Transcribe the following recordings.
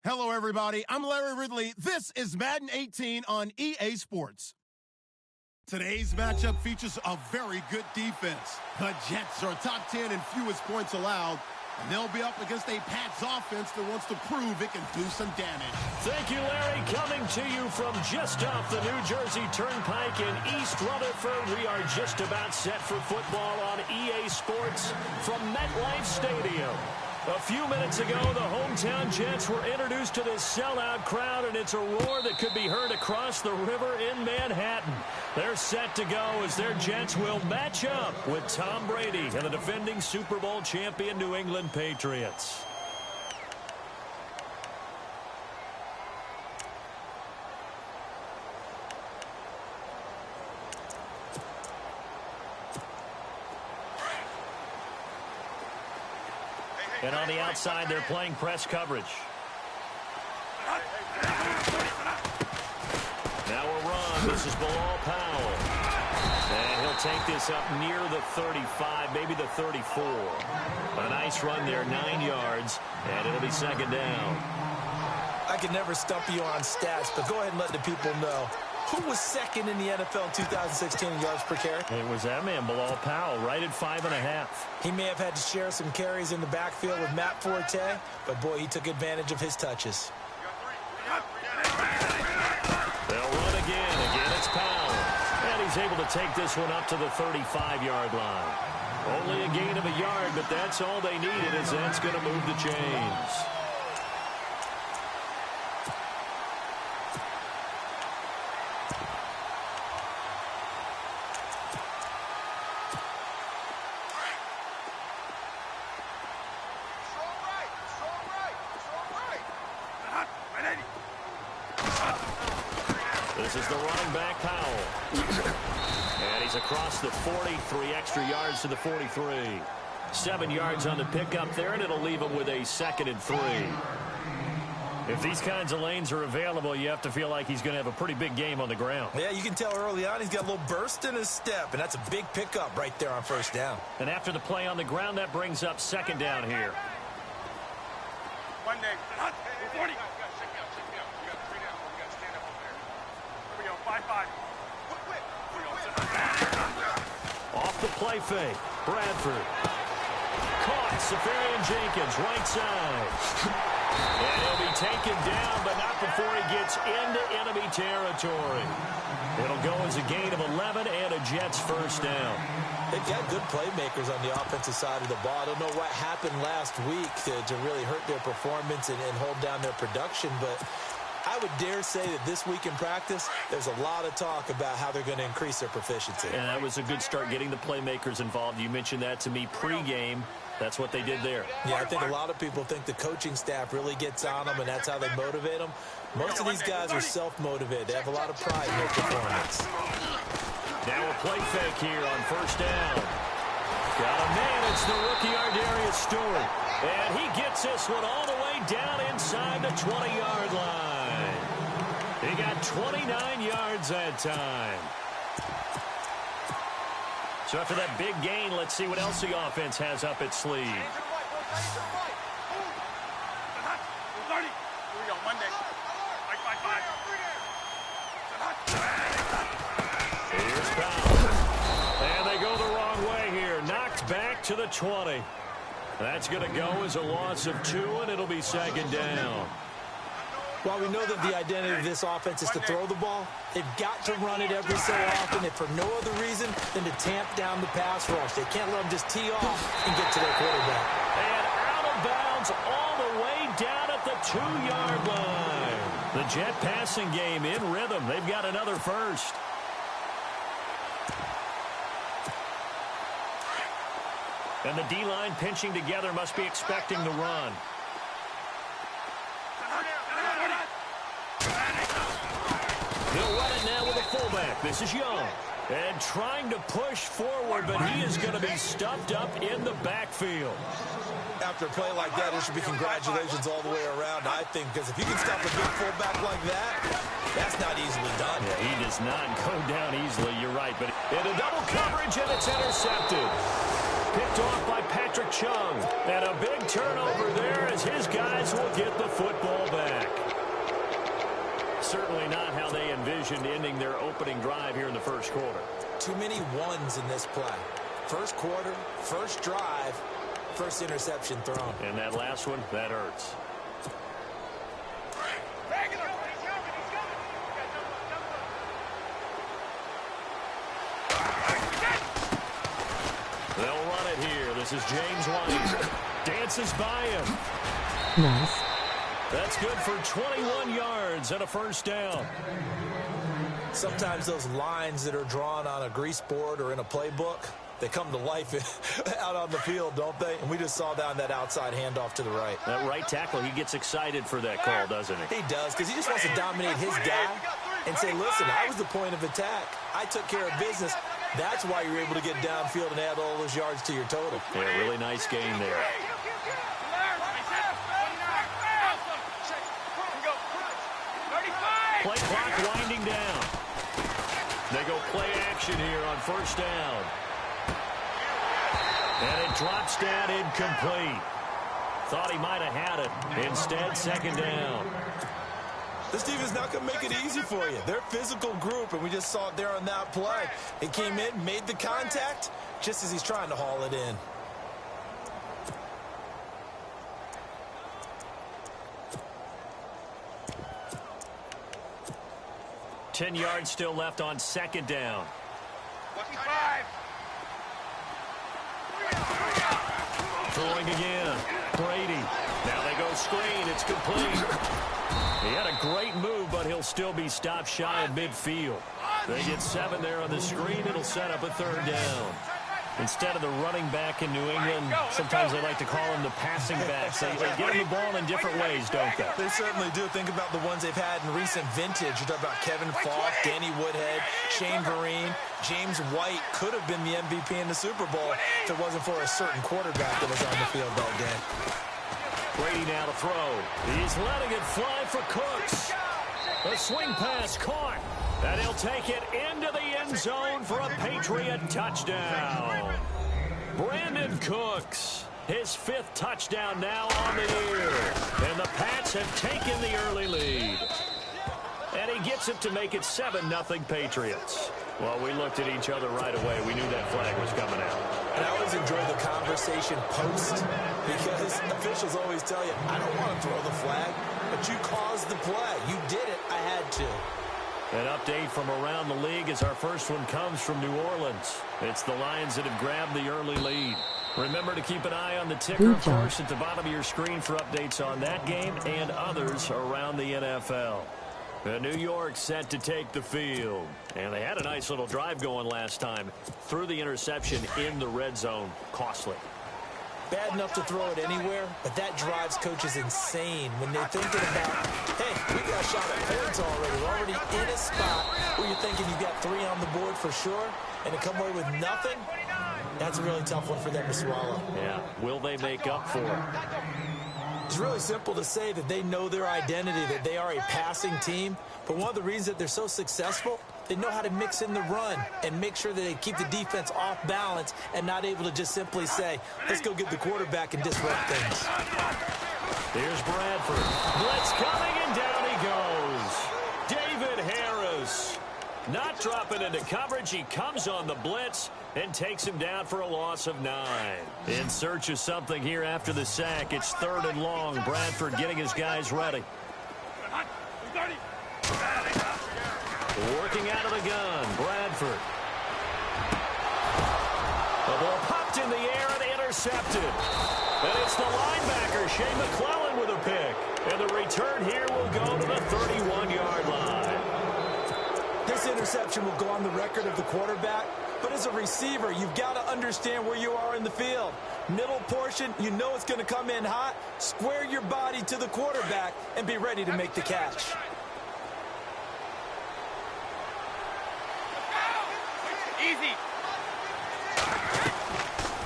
Hello, everybody. I'm Larry Ridley. This is Madden 18 on EA Sports. Today's matchup features a very good defense. The Jets are top 10 in fewest points allowed, and they'll be up against a Pats offense that wants to prove it can do some damage. Thank you, Larry. Coming to you from just off the New Jersey Turnpike in East Rutherford, we are just about set for football on EA Sports from MetLife Stadium. A few minutes ago, the hometown Jets were introduced to this sellout crowd, and it's a roar that could be heard across the river in Manhattan. They're set to go as their Jets will match up with Tom Brady and the defending Super Bowl champion New England Patriots. And on the outside, they're playing press coverage. Now a run. This is Bilal Powell. And he'll take this up near the 35, maybe the 34. A nice run there, 9 yards, and it'll be second down. I can never stump you on stats, but go ahead and let the people know. Who was second in the NFL in 2016 in yards per carry? It was that man, Bilal Powell, right at 5.5. He may have had to share some carries in the backfield with Matt Forte, but, boy, he took advantage of his touches. They'll run again. Again, it's Powell. And he's able to take this one up to the 35-yard line. Only a gain of a yard, but that's all they needed, as that's going to move the chains. This is the running back, Powell. And he's across the 40, 3 extra yards to the 43. 7 yards on the pickup there, and it'll leave him with a 2nd and 3. If these kinds of lanes are available, you have to feel like he's going to have a pretty big game on the ground. Yeah, you can tell early on he's got a little burst in his step, and that's a big pickup right there on first down. And after the play on the ground, that brings up second down here. Monday, 40. Off the play fake, Bradford. Caught, Safarian Jenkins, right side. And he'll be taken down, but not before he gets into enemy territory. It'll go as a gain of 11 and a Jets first down. They've got good playmakers on the offensive side of the ball. I don't know what happened last week to really hurt their performance and hold down their production, but I would dare say that this week in practice, there's a lot of talk about how they're going to increase their proficiency. And that was a good start, getting the playmakers involved. You mentioned that to me pregame. That's what they did there. Yeah, I think a lot of people think the coaching staff really gets on them, and that's how they motivate them. Most of these guys are self-motivated. They have a lot of pride in their performance. Now a play fake here on first down. Got a man. It's the rookie Ardarius Stewart. And he gets this one all the way down inside the 20-yard line. He got 29 yards that time. So after that big gain, let's see what else the offense has up its sleeve. Here's Powell. And they go the wrong way here. Knocked back to the 20. That's going to go as a loss of 2, and it'll be second down. While we know that the identity of this offense is to throw the ball, they've got to run it every so often, if for no other reason than to tamp down the pass rush. They can't let them just tee off and get to their quarterback. And out of bounds all the way down at the 2-yard line. The Jet passing game in rhythm. They've got another first. And the D-line pinching together, must be expecting the run. He'll run it now with a fullback. This is Young. And trying to push forward, but he is going to be stuffed up in the backfield. After a play like that, there should be congratulations all the way around, I think, because if you can stop a big fullback like that, that's not easily done. Yeah, he does not go down easily, you're right. But in a double coverage, and it's intercepted. Picked off by Patriots. Patrick Chung. And a big turnover there as his guys will get the football back. Certainly not how they envisioned ending their opening drive here in the first quarter. Too many ones in this play. First quarter, first drive, first interception thrown. And that last one, that hurts. They'll run it here. This is James White. Dances by him. Nice. That's good for 21 yards and a first down. Sometimes those lines that are drawn on a grease board or in a playbook, they come to life out on the field, don't they? And we just saw that on that outside handoff to the right. That right tackle, he gets excited for that call, doesn't he? He does, because he just wants to dominate his guy and say, listen, I was the point of attack. I took care of business. That's why you're able to get downfield and add all those yards to your total. Yeah, really nice game there. Play clock winding down. They go play action here on first down. And it drops down incomplete. Thought he might have had it. Instead, second down. This defense not going to make it easy for you. They're a physical group, and we just saw it there on that play. He came in, made the contact, just as he's trying to haul it in. $10 yards still left on second down. 25. Throwing again. Brady. Now they go screen. It's complete. He had a great move, but he'll still be stopped shy of midfield. They get 7 there on the screen. It'll set up a third down. Instead of the running back in New England, sometimes they like to call them the passing backs. They get them the ball in different ways, don't they? They certainly do. Think about the ones they've had in recent vintage. You talk about Kevin Falk, Danny Woodhead, Shane Vereen, James White could have been the MVP in the Super Bowl if it wasn't for a certain quarterback that was on the field that day. Brady now to throw. He's letting it fly for Cooks. The swing pass caught. And he'll take it into the end zone for a Patriot touchdown. Brandon Cooks, his 5th touchdown now on the year. And the Pats have taken the early lead. And he gets it to make it 7-0 Patriots. Well, we looked at each other right away. We knew that flag was coming out. And I always enjoy the conversation post because officials always tell you, I don't want to throw the flag, but you caused the play. You did it. I had to. An update from around the league as our first one comes from New Orleans. It's the Lions that have grabbed the early lead. Remember to keep an eye on the ticker, of course, at the bottom of your screen for updates on that game and others around the NFL. New York set to take the field. And they had a nice little drive going last time. Threw the interception in the red zone. Costly. Bad enough to throw it anywhere, but that drives coaches insane when they're thinking about, hey, we got a shot at points already. We're already in a spot where you're thinking you've got 3 on the board for sure, and to come away with nothing, that's a really tough one for them to swallow. Yeah, will they make up for it? It's really simple to say that they know their identity, that they are a passing team, but one of the reasons that they're so successful, they know how to mix in the run and make sure that they keep the defense off balance and not able to just simply say, let's go get the quarterback and disrupt things. Here's Bradford. Blitz coming, and down he goes. David Harris. Not dropping into coverage. He comes on the blitz and takes him down for a loss of 9. In search of something here after the sack. It's 3rd and long. Bradford getting his guys ready. Working out of the gun, Bradford. The ball popped in the air and intercepted. And it's the linebacker, Shea McClellan, with a pick. And the return here will go to the 31-yard line. This interception will go on the record of the quarterback, but as a receiver, you've got to understand where you are in the field. Middle portion, you know it's going to come in hot. Square your body to the quarterback and be ready to make the catch. Easy.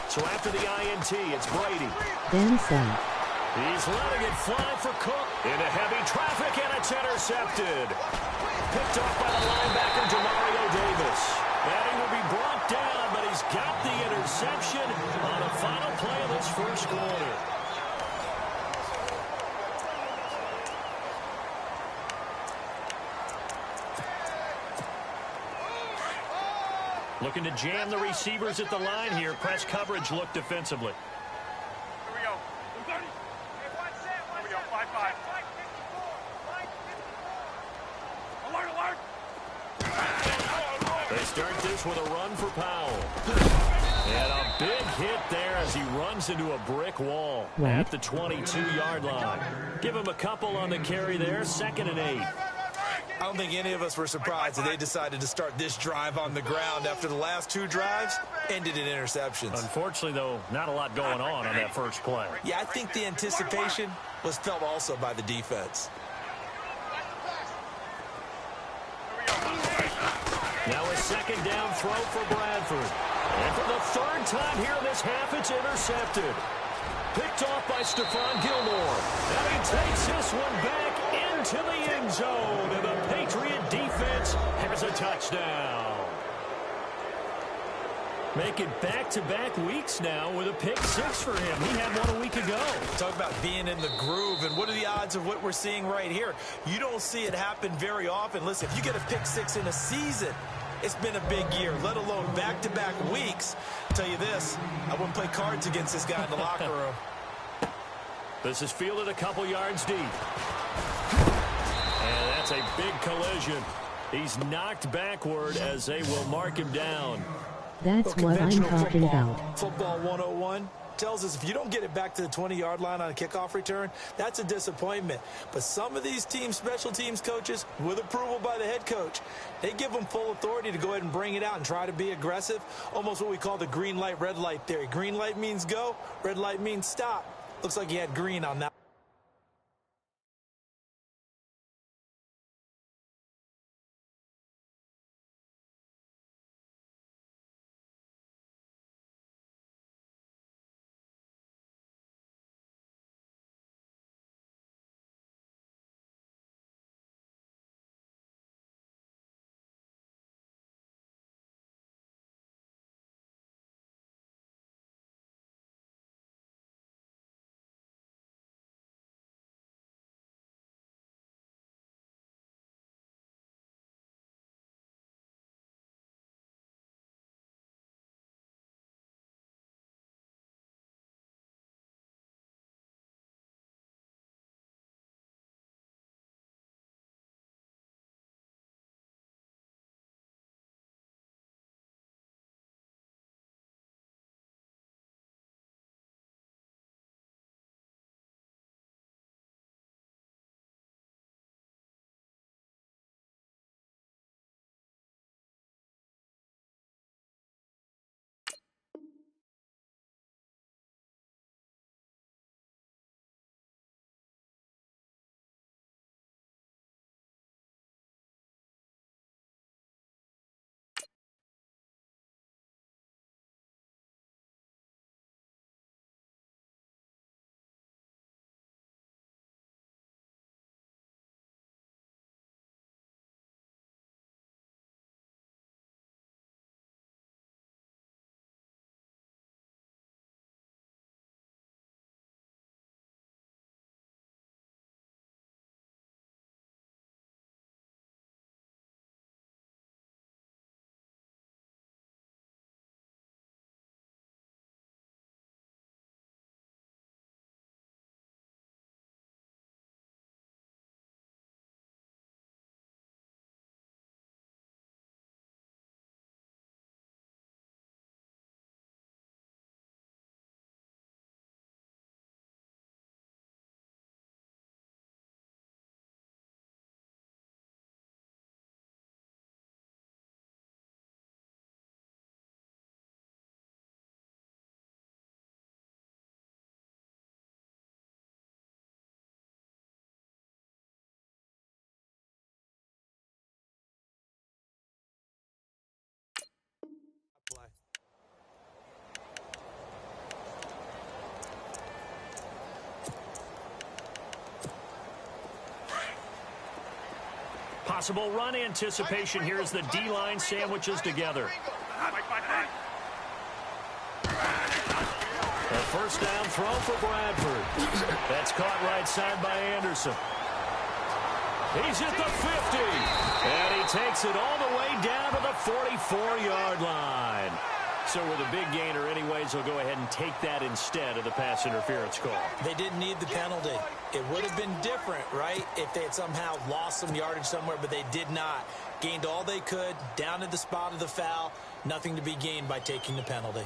So after the INT, it's Brady. Benson. He's letting it fly for Cook. Into heavy traffic, and it's intercepted. Picked off by the linebacker, Demario Davis. And he will be brought down, but he he's got the interception on the final play of this first quarter. Looking to jam the receivers at the line here. Press coverage look defensively. Here we go. 30. Here we go. 5-5. Alert, alert. They start this with a run for Powell. And a big hit there as he runs into a brick wall at the 22-yard line. Give him a couple on the carry there. 2nd and 8. I don't think any of us were surprised that they decided to start this drive on the ground after the last 2 drives ended in interceptions. Unfortunately, though, not a lot going on that first play. Yeah, I think the anticipation was felt also by the defense. Now a 2nd down throw for Bradford. And for the 3rd time here in this half, it's intercepted. Picked off by Stephon Gilmore. And he takes this one back into the end zone. And the Patriot defense has a touchdown. Making back-to-back weeks now with a pick 6 for him. He had one a week ago. Talk about being in the groove, and what are the odds of what we're seeing right here? You don't see it happen very often. Listen, if you get a pick 6 in a season, it's been a big year, let alone back-to-back weeks. I'll tell you this, I wouldn't play cards against this guy in the locker room. This is fielded a couple yards deep. And that's a big collision. He's knocked backward as they will mark him down. That's what I'm talking about. Football 101 tells us if you don't get it back to the 20-yard line on a kickoff return, that's a disappointment. But some of these teams, special teams coaches, with approval by the head coach, they give them full authority to go ahead and bring it out and try to be aggressive, almost what we call the green light, red light theory. Green light means go, red light means stop. Looks like he had green on that. Possible run anticipation here as the D-line sandwiches together. first down throw for Bradford. That's caught right side by Anderson. He's at the 50, and he takes it all the way down to the 44-yard line. So with a big gainer anyways, he'll go ahead and take that instead of the pass interference call. They didn't need the penalty. It would have been different, right, if they had somehow lost some yardage somewhere, but they did not. Gained all they could, down at the spot of the foul. Nothing to be gained by taking the penalty.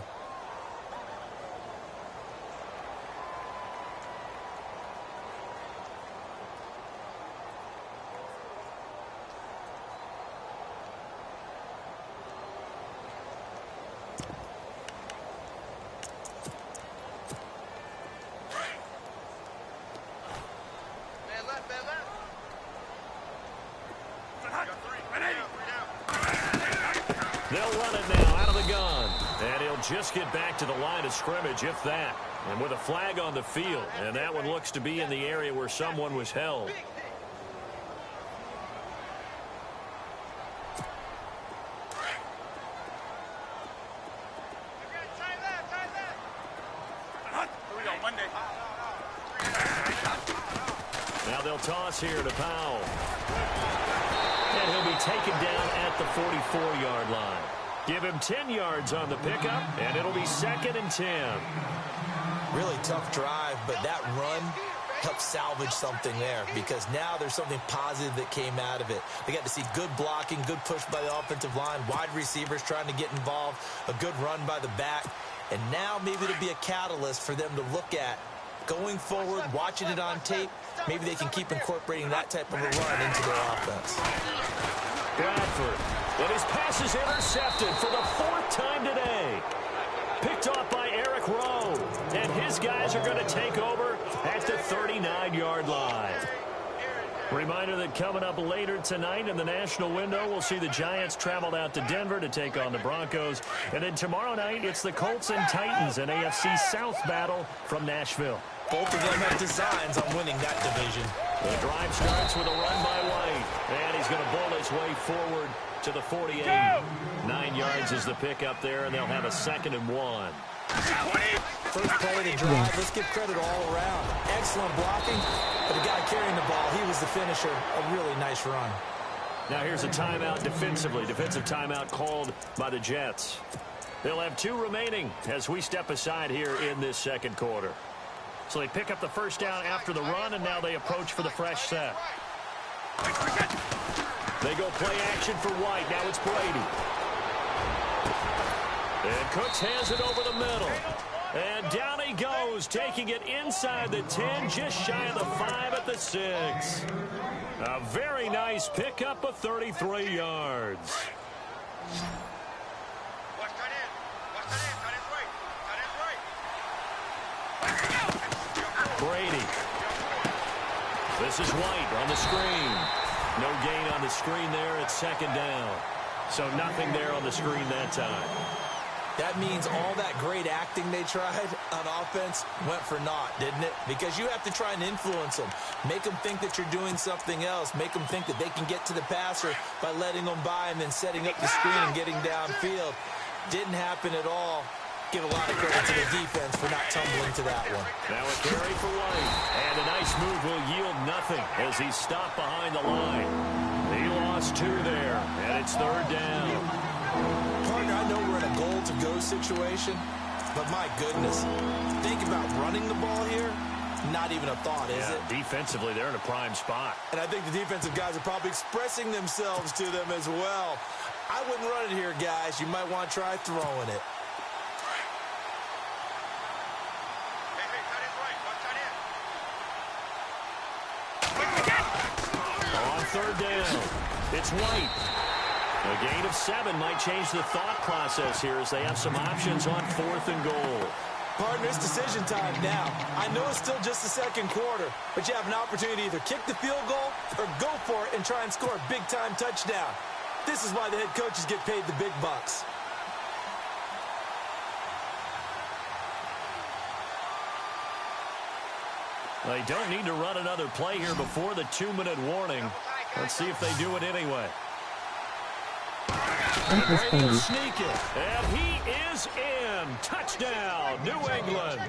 They'll run it now out of the gun. And he'll just get back to the line of scrimmage, if that. And with a flag on the field. And that one looks to be in the area where someone was held. Now they'll toss here to Powell. And he'll be taken down at the 44-yard line. Give him 10 yards on the pickup, and it'll be 2nd and 10. Really tough drive, but that run helped salvage something there because now there's something positive that came out of it. They got to see good blocking, good push by the offensive line, wide receivers trying to get involved, a good run by the back, and now maybe it'll be a catalyst for them to look at going forward, watching it on tape. Maybe they can keep incorporating that type of a run into their offense. Bradford, and his pass is intercepted for the 4th time today. Picked off by Eric Rowe, and his guys are going to take over at the 39-yard line. Reminder that coming up later tonight in the national window, we'll see the Giants travel out to Denver to take on the Broncos. And then tomorrow night, it's the Colts and Titans, an AFC South battle from Nashville. Both of them have designs on winning that division. The drive starts with a run by White, and he's going to bowl his way forward to the 48. 9 yards is the pickup there, and they'll have a 2nd and 1. First play of the drive, let's give credit all around. Excellent blocking, but the guy carrying the ball, he was the finisher. A really nice run. Now here's a timeout defensively. Defensive timeout called by the Jets. They'll have 2 remaining as we step aside here in this 2nd quarter. So they pick up the first down after the run, and now they approach for the fresh set. They go play action for White. Now it's Brady. And Cooks has it over the middle. And down he goes, taking it inside the 10, just shy of the 5 at the 6. A very nice pickup of 33 yards. Brady. This is White on the screen. No gain on the screen there. It's 2nd down. So nothing there on the screen that time. That means all that great acting they tried on offense went for naught, didn't it? Because you have to try and influence them. Make them think that you're doing something else. Make them think that they can get to the passer by letting them by and then setting up the screen and getting downfield. Didn't happen at all. Give a lot of credit to the defense for not tumbling to that one. Now a carry for White. And a nice move will yield nothing as he's stopped behind the line. He lost 2 there, and it's 3rd down. Partner, I know we're in a goal-to-go situation, but my goodness, think about running the ball here. Not even a thought, is it? Defensively, they're in a prime spot. And I think the defensive guys are probably expressing themselves to them as well. I wouldn't run it here, guys. You might want to try throwing it. On 3rd down, it's White. A gain of 7 might change the thought process here as they have some options on 4th and goal. Partner, it's decision time now. I know it's still just the 2nd quarter, but you have an opportunity to either kick the field goal or go for it and try and score a big-time touchdown. This is why the head coaches get paid the big bucks. They don't need to run another play here before the 2-minute warning. Let's see if they do it anyway. That was Brady will funny. sneak it, and he is in. Touchdown, New England.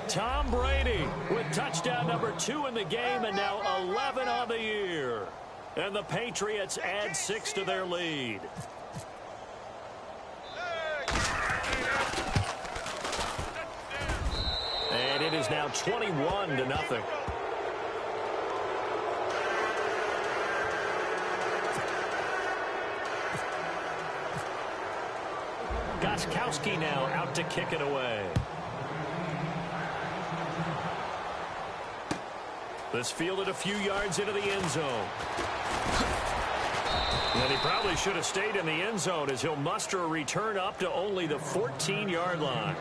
Tom Brady with touchdown number 2 in the game, and now 11 on the year. And the Patriots add 6 to their lead. And it is now 21-0. Gostkowski now out to kick it away. This fielded a few yards into the end zone. And he probably should have stayed in the end zone as he'll muster a return up to only the 14-yard line.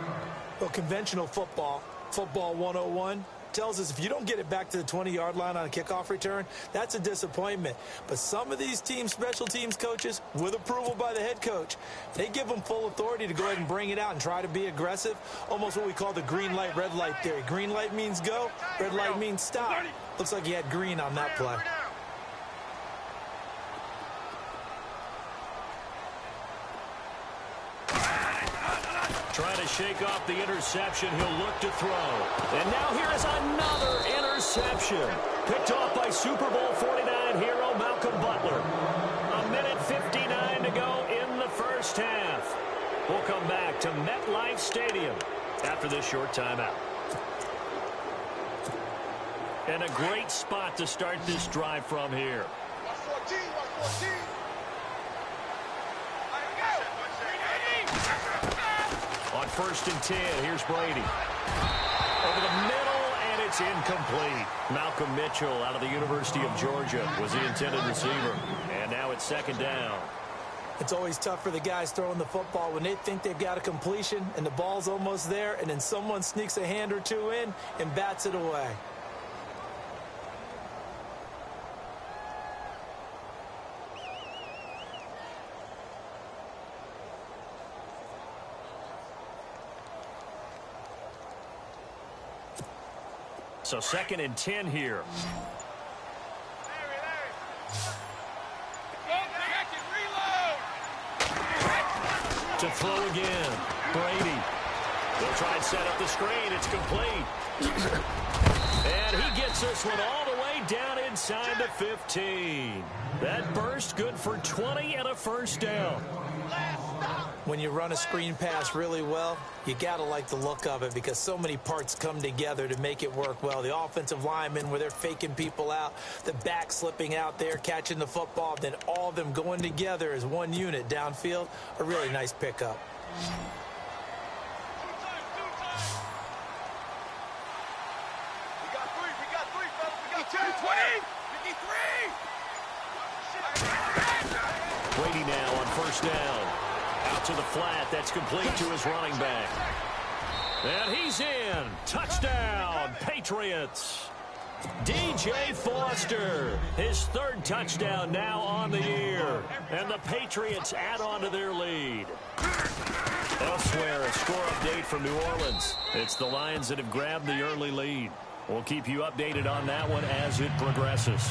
Well, conventional football 101, tells us if you don't get it back to the 20-yard line on a kickoff return, that's a disappointment. But some of these teams, special teams coaches, with approval by the head coach, they give them full authority to go ahead and bring it out and try to be aggressive, almost what we call the green light, red light theory. Green light means go, red light means stop. Looks like he had green on that play. Trying to shake off the interception. He'll look to throw. And now here is another interception. Picked off by Super Bowl 49 hero Malcolm Butler. 1:59 to go in the first half. We'll come back to MetLife Stadium after this short timeout. And a great spot to start this drive from here. Watch 14. On 1st and 10, here's Brady. Over the middle, and it's incomplete. Malcolm Mitchell out of the University of Georgia was the intended receiver. And now it's 2nd down. It's always tough for the guys throwing the football when they think they've got a completion and the ball's almost there, and then someone sneaks a hand or two in and bats it away. So 2nd and 10 here. To throw again. Brady. They'll try and set up the screen. It's complete. And he gets this one all the way down inside the 15. That burst good for 20 and a first down. When you run a screen pass really well, you got to like the look of it because so many parts come together to make it work well. The offensive linemen, where they're faking people out, the back slipping out there, catching the football, then all of them going together as one unit downfield, a really nice pickup. We got three, fellas. We got 2, 20. Brady now on 1st down. Out to the flat. That's complete to his running back. And he's in. Touchdown, Patriots. DJ Foster, his 3rd touchdown now on the year. And the Patriots add on to their lead. Elsewhere, a score update from New Orleans. It's the Lions that have grabbed the early lead. We'll keep you updated on that one as it progresses.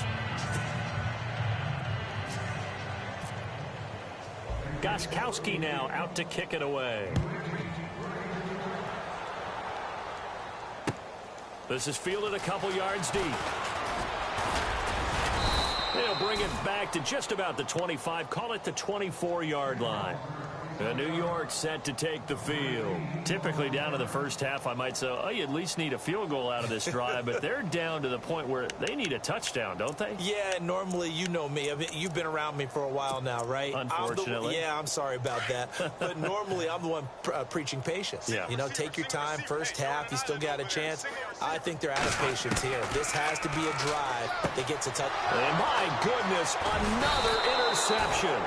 Gostkowski now out to kick it away. This is fielded a couple yards deep. They'll bring it back to just about the 25, call it the 24-yard line. New York set to take the field. Typically down to the first half, I might say, oh, you at least need a field goal out of this drive, but they're down to the point where they need a touchdown, don't they? Yeah, normally, you know me. I mean, you've been around me for a while now, right? Unfortunately. I'm sorry about that. But normally, I'm the one preaching patience. Yeah. You know, take your time, first half, you still got a chance. I think they're out of patience here. This has to be a drive that gets a touch. And my goodness, another interception.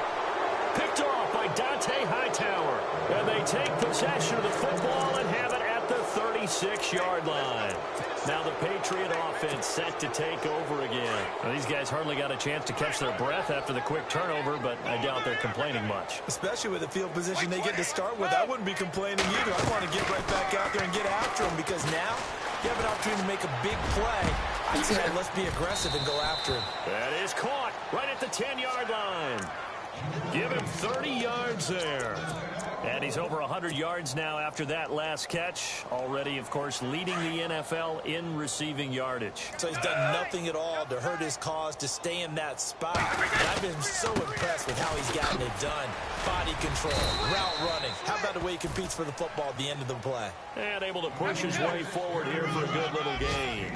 Picked off by Dante Hightower. And they take possession of the football and have it at the 36-yard line. Now the Patriot offense set to take over again. Now, these guys hardly got a chance to catch their breath after the quick turnover, but I doubt they're complaining much. Especially with the field position they get to start with. I wouldn't be complaining either. I want to get right back out there and get after them because now you have an opportunity to make a big play. I'd say let's be aggressive and go after him. That is caught right at the 10-yard line. Give him 30 yards there. And he's over 100 yards now after that last catch. Already, of course, leading the NFL in receiving yardage. So he's done nothing at all to hurt his cause, to stay in that spot. And I've been so impressed with how he's gotten it done. Body control, route running. How about the way he competes for the football at the end of the play? And able to push his way forward here for a good little gain.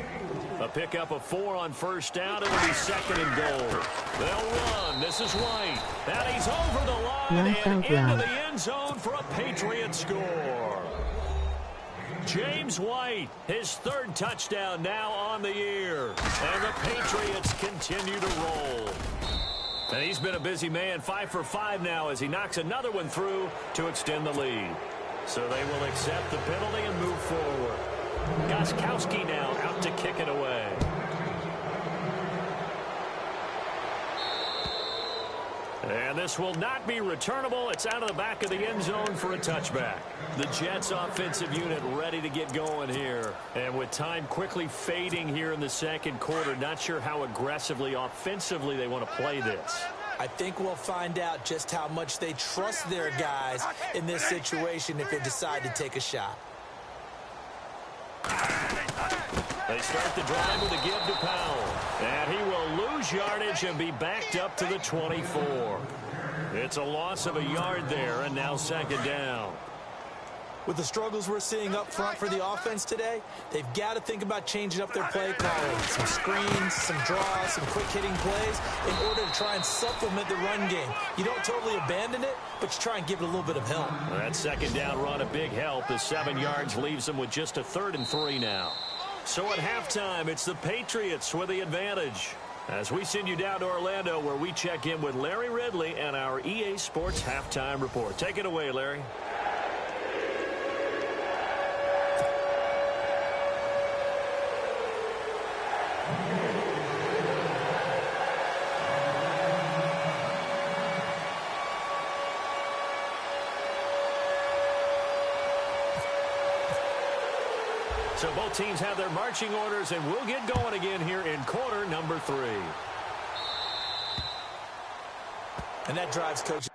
A pickup of 4 on first down. It will be 2nd and goal. They'll run. This is White. And he's over the line and into the end zone for a Patriots score. James White, his 3rd touchdown now on the year. And the Patriots continue to roll. And he's been a busy man, 5 for 5 now as he knocks another one through to extend the lead. So they will accept the penalty and move forward. Gostkowski now out to kick it away. And this will not be returnable. It's out of the back of the end zone for a touchback. The Jets offensive unit ready to get going here. And with time quickly fading here in the second quarter, not sure how aggressively, offensively they want to play this. I think we'll find out just how much they trust their guys in this situation if they decide to take a shot. They start the drive with a give to Powell. And he will lose yardage and be backed up to the 24. It's a loss of a yard there, and now 2nd down. With the struggles we're seeing up front for the offense today, they've got to think about changing up their play calling. Some screens, some draws, some quick-hitting plays in order to try and supplement the run game. You don't totally abandon it, but you try and give it a little bit of help. That 2nd down run, a big help. The 7 yards leaves them with just a 3rd and 3 now. So at halftime, it's the Patriots with the advantage. As we send you down to Orlando, where we check in with Larry Ridley and our EA Sports Halftime Report. Take it away, Larry. So both teams have their marching orders, and we'll get going again here in quarter number 3. And that drives Coach